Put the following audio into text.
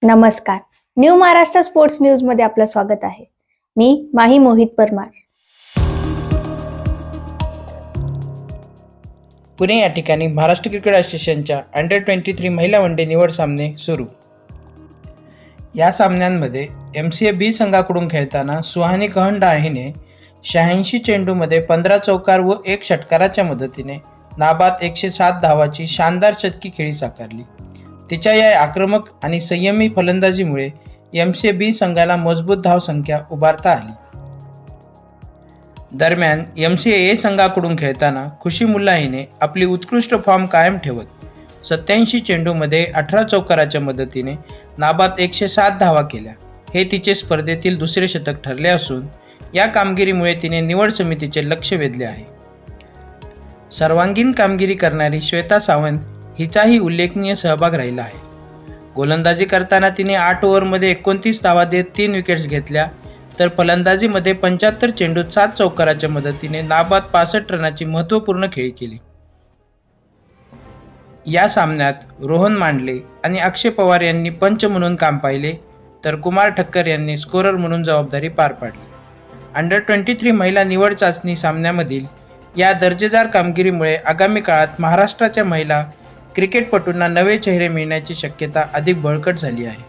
नमस्कार. New Maharashtra sports news मध्ये आपलं स्वागत आहे. मी माही मोहित परमार. पुणे या ठिकाणी महाराष्ट्र क्रिकेट असोसिएशनच्या अंडर-23 महिला वनडे निवड सामने सुरू. या सामन्यांमध्ये MCA बी संघाकडून खेळताना सुहानी कहंडा हिने 86 चेंडूमध्ये 15 चौकार व 1 षटकाराच्या मदतीने नाबाद 107 धावाची शानदार शतकी खेळी साकारली. तिच्या या आक्रमक आणि संयमी फलंदाजीमुळे MCA बी संघाला मजबूत धावसंख्या उभारता आली. दरम्यान MCA ए संघाकडून खेळताना खुशी मुल्ला हिने आपली उत्कृष्ट फॉर्म कायम ठेवत 87 चेंडूमध्ये 18 चौकाराच्या मदतीने नाबाद 107 धावा केल्या. हे तिचे स्पर्धेतील दुसरे शतक ठरले असून या कामगिरीमुळे तिने निवड समितीचे लक्ष वेधले आहे. सर्वांगीण कामगिरी करणारी श्वेता सावंत हिचाही उल्लेखनीय सहभाग राहिला आहे. गोलंदाजी करताना तिने 8 ओव्हरमध्ये 29 धावा देत 3 विकेट्स घेतल्या, तर फलंदाजीमध्ये 75 चेंडूत 7 चौकाराच्या मदतीने नाबाद 65 रनाची महत्त्वपूर्ण खेळी केली. या सामन्यात रोहन मांडले आणि अक्षय पवार यांनी पंच म्हणून काम पाहिले, तर कुमार ठक्कर यांनी स्कोरर म्हणून जबाबदारी पार पाडली. अंडर-23 महिला निवड चाचणी सामन्यामधील या दर्जेदार कामगिरीमुळे आगामी काळात महाराष्ट्राच्या महिला क्रिकेटपटूंना नवे चेहरे मिळण्याची शक्यता अधिक बळकट झाली आहे.